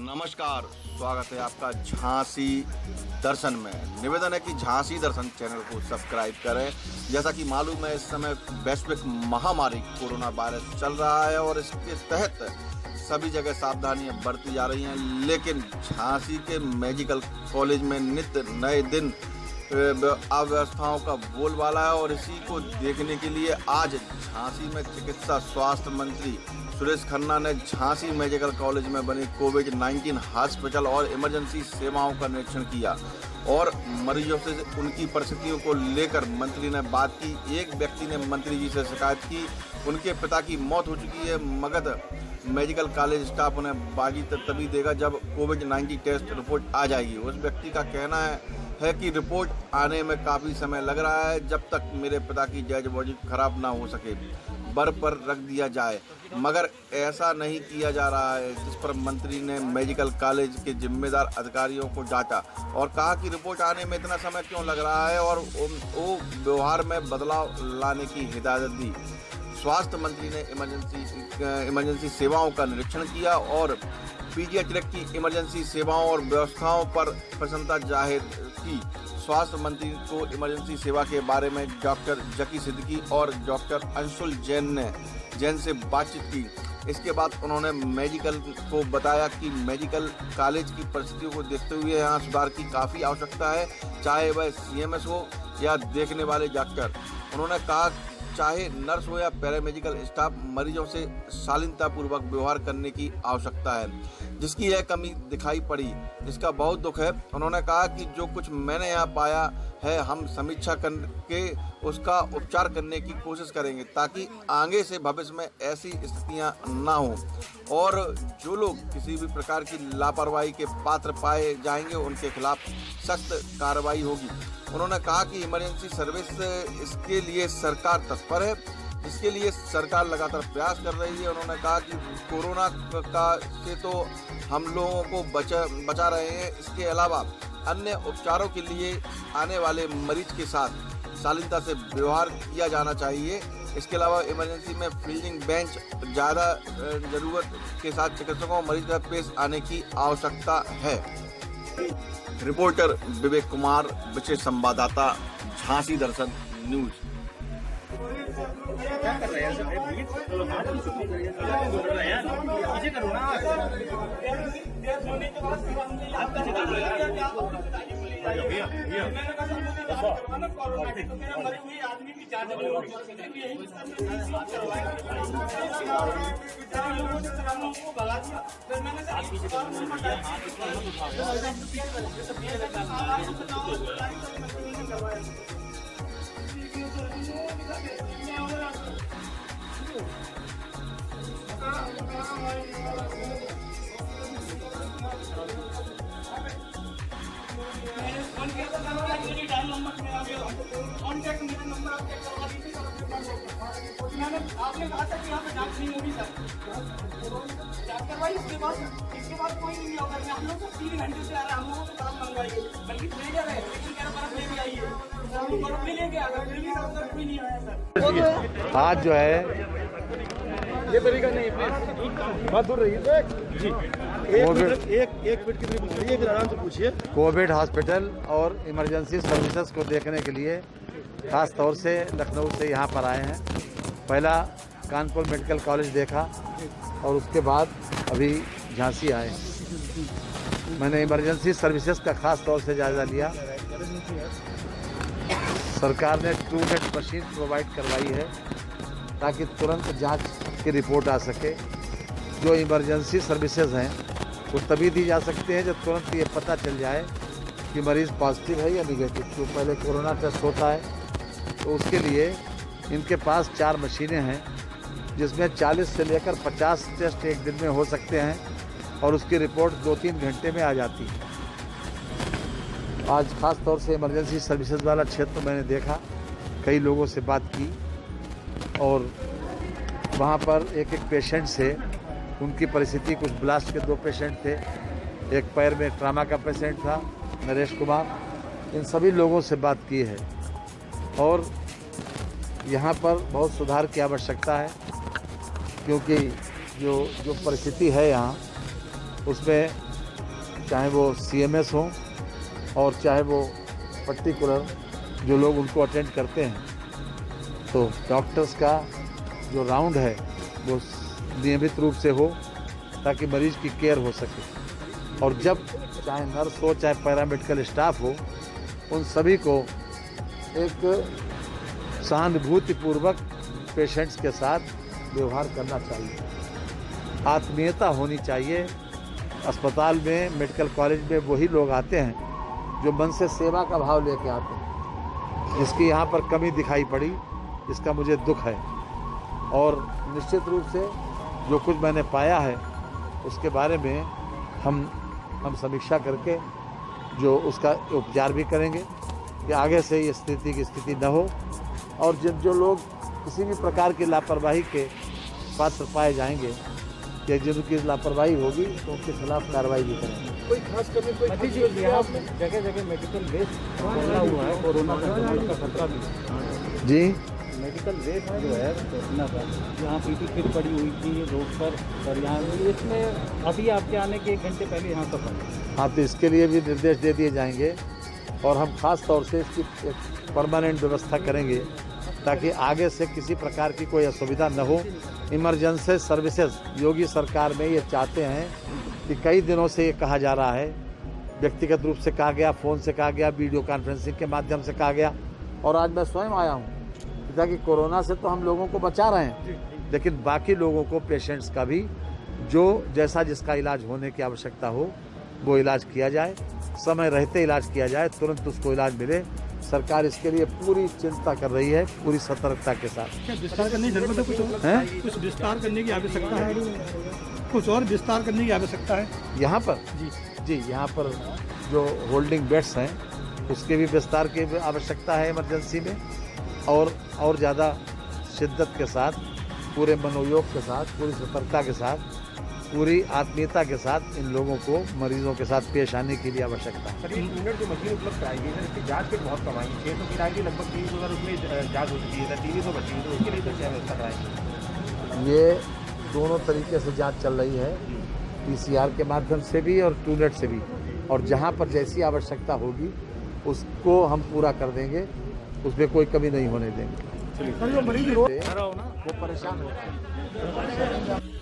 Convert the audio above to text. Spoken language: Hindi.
नमस्कार, स्वागत है आपका झांसी दर्शन में। निवेदन है कि झांसी दर्शन चैनल को सब्सक्राइब करें। जैसा कि मालूम है, इस समय वैश्विक महामारी कोरोना वायरस चल रहा है और इसके तहत सभी जगह सावधानियां बरती जा रही हैं, लेकिन झांसी के मेडिकल कॉलेज में नित्य नए दिन अव्यवस्थाओं का बोलबाला है और इसी को देखने के लिए आज झांसी में चिकित्सा स्वास्थ्य मंत्री सुरेश खन्ना ने झांसी मेडिकल कॉलेज में बनी कोविड-19 हॉस्पिटल और इमरजेंसी सेवाओं का निरीक्षण किया और मरीजों से उनकी परिस्थितियों को लेकर मंत्री ने बात की। एक व्यक्ति ने मंत्री जी से शिकायत की, उनके पिता की मौत हो चुकी है, मगर मेडिकल कॉलेज स्टाफ उन्हें बागी तभी देगा जब कोविड-19 टेस्ट रिपोर्ट आ जाएगी। उस व्यक्ति का कहना है कि रिपोर्ट आने में काफ़ी समय लग रहा है, जब तक मेरे पिता की डेड बॉडी खराब ना हो सके बर्फ पर रख दिया जाए, मगर ऐसा नहीं किया जा रहा है, जिस पर मंत्री ने मेडिकल कॉलेज के जिम्मेदार अधिकारियों को डांटा और कहा कि रिपोर्ट आने में इतना समय क्यों लग रहा है और वो व्यवहार में बदलाव लाने की हिदायत दी। स्वास्थ्य मंत्री ने इमरजेंसी सेवाओं का निरीक्षण किया और पीडियाट्रिक की इमरजेंसी सेवाओं और व्यवस्थाओं पर प्रसन्नता जाहिर की। स्वास्थ्य मंत्री को इमरजेंसी सेवा के बारे में डॉक्टर जकी सिद्दीकी और डॉक्टर अंशुल जैन से बातचीत की। इसके बाद उन्होंने मेडिकल को बताया कि मेडिकल कॉलेज की परिस्थितियों को देखते हुए यहाँ सुधार की काफ़ी आवश्यकता है, चाहे वह सीएमएस हो या देखने वाले डॉक्टर। उन्होंने कहा चाहे नर्स हो या पैरामेडिकल स्टाफ, मरीजों से शालीनतापूर्वक व्यवहार करने की आवश्यकता है, जिसकी यह कमी दिखाई पड़ी, जिसका बहुत दुख है। उन्होंने कहा कि जो कुछ मैंने यहाँ पाया है, हम समीक्षा करके उसका उपचार करने की कोशिश करेंगे ताकि आगे से भविष्य में ऐसी स्थितियाँ ना हो और जो लोग किसी भी प्रकार की लापरवाही के पात्र पाए जाएंगे उनके खिलाफ सख्त कार्रवाई होगी। उन्होंने कहा कि इमरजेंसी सर्विस इसके लिए सरकार तत्पर है, इसके लिए सरकार लगातार प्रयास कर रही है। उन्होंने कहा कि कोरोना से तो हम लोगों को बचा रहे हैं, इसके अलावा अन्य उपचारों के लिए आने वाले मरीज के साथ शालीनता से व्यवहार किया जाना चाहिए। इसके अलावा इमरजेंसी में फील्डिंग बेंच ज़्यादा ज़रूरत के साथ चिकित्सकों मरीज का पेश आने की आवश्यकता है। रिपोर्टर विवेक कुमार, विशेष संवाददाता, झांसी दर्शन न्यूज। क्या कर रहे आपने कहा था कि यहाँ पे जांच नहीं होगी सर, जांच करवाई, इसके बाद कोई नहीं होगा। हम लोग तो 3 घंटे से आ रहे हैं, हम लोगों को बर्फ मंगवाइए, बल्कि फ्रीजर है, लेकिन कह रहे बर्फ लेके आइए, बर्फ भी लेके आ गए, फिर भी सब कोई नहीं आया सर। आज जो है ये तरीका नहीं है, बात दूर रही है जी। एक मिनट कितनी पूछिए, फिर आराम से पूछिए। कोविड हॉस्पिटल और इमरजेंसी सर्विसेज को देखने के लिए खास तौर से लखनऊ से यहाँ पर आए हैं। पहला कानपुर मेडिकल कॉलेज देखा और उसके बाद अभी झांसी आए। मैंने इमरजेंसी सर्विसेज का खास तौर से जायज़ा लिया। सरकार ने ट्रूनेट मशीन प्रोवाइड करवाई है ताकि तुरंत जांच की रिपोर्ट आ सके। जो इमरजेंसी सर्विसेज हैं वो तभी दी जा सकती हैं जब तुरंत ये पता चल जाए कि मरीज़ पॉजिटिव है या निगेटिव। तो पहले कोरोना टेस्ट होता है, तो उसके लिए इनके पास 4 मशीनें हैं जिसमें 40 से लेकर 50 टेस्ट एक दिन में हो सकते हैं और उसकी रिपोर्ट 2-3 घंटे में आ जाती है। आज ख़ास तौर से इमरजेंसी सर्विसेज वाला क्षेत्र मैंने देखा, कई लोगों से बात की और वहाँ पर एक पेशेंट से उनकी परिस्थिति, कुछ ब्लास्ट के 2 पेशेंट थे, एक पैर में ट्रामा का पेशेंट था नरेश कुमार, इन सभी लोगों से बात की है और यहाँ पर बहुत सुधार की आवश्यकता है क्योंकि जो परिस्थिति है यहाँ उसमें चाहे वो CMS हों और चाहे वो पर्टिकुलर जो लोग उनको अटेंड करते हैं, तो डॉक्टर्स का जो राउंड है वो नियमित रूप से हो ताकि मरीज की केयर हो सके। और जब चाहे नर्स हो चाहे पैरामेडिकल स्टाफ हो, उन सभी को एक सहानुभूतिपूर्वक पेशेंट्स के साथ व्यवहार करना चाहिए, आत्मीयता होनी चाहिए। अस्पताल में, मेडिकल कॉलेज में वही लोग आते हैं जो मन से सेवा का भाव लेके आते हैं। जिसकी यहाँ पर कमी दिखाई पड़ी, इसका मुझे दुख है। और निश्चित रूप से जो कुछ मैंने पाया है उसके बारे में हम समीक्षा करके जो उसका उपचार भी करेंगे कि आगे से ये स्थिति की स्थिति न हो। और जब जो लोग किसी भी प्रकार की लापरवाही के पात्र पाए जाएंगे या जिनकी लापरवाही होगी तो उनके खिलाफ कार्रवाई भी करेंगे। कोई खास कमी, कोई जगह जगह मेडिकल वेस्ट बना हुआ है, कोरोना संक्रमण का खतरा भी। जी, मेडिकल वेस्ट जो है यहाँ पीटी किट पड़ी हुई थी रोड पर यहाँ इसमें अभी आपके आने के 1 घंटे पहले यहाँ पर हाँ, तो इसके लिए भी निर्देश दे दिए जाएंगे और हम खास तौर से इसकी एक परमानेंट व्यवस्था करेंगे ताकि आगे से किसी प्रकार की कोई असुविधा न हो। इमरजेंसी सर्विसेज योगी सरकार में ये चाहते हैं कि कई दिनों से ये कहा जा रहा है, व्यक्तिगत रूप से कहा गया, फ़ोन से कहा गया, वीडियो कॉन्फ्रेंसिंग के माध्यम से कहा गया, और आज मैं स्वयं आया हूँ ताकि कोरोना से तो हम लोगों को बचा रहे हैं, लेकिन बाकी लोगों को, पेशेंट्स का भी जो जैसा जिसका इलाज होने की आवश्यकता हो वो इलाज किया जाए, समय रहते इलाज किया जाए, तुरंत उसको इलाज मिले। सरकार इसके लिए पूरी चिंता कर रही है, पूरी सतर्कता के साथ। क्या विस्तार करने की जरूरत है? कुछ विस्तार करने की आवश्यकता है, कुछ और विस्तार करने की आवश्यकता है यहाँ पर। जी, यहाँ पर जो होल्डिंग बेड्स हैं उसके भी विस्तार की आवश्यकता है इमरजेंसी में, और ज़्यादा शिद्दत के साथ, पूरे मनोयोग के साथ, पूरी सतर्कता के साथ, पूरी आत्मीयता के साथ इन लोगों को, मरीजों के साथ पेश आने के लिए आवश्यकता है। सर, 1 मिनट जो मशीन उपलब्ध कराई गई है इसकी जाँच किट बहुत कम आई, 600 की आई थी, लगभग 300 उसमें जाँच हो चुकी है, 300 बची है, तो उसके लिए तो क्या व्यवस्था कराएंगे? ये दोनों तरीके से जांच चल रही है, PCR के माध्यम से भी और TrueNet से भी, और जहां पर जैसी आवश्यकता होगी उसको हम पूरा कर देंगे, उसमें कोई कमी नहीं होने देंगे। चलिए, वो परेशान होता है।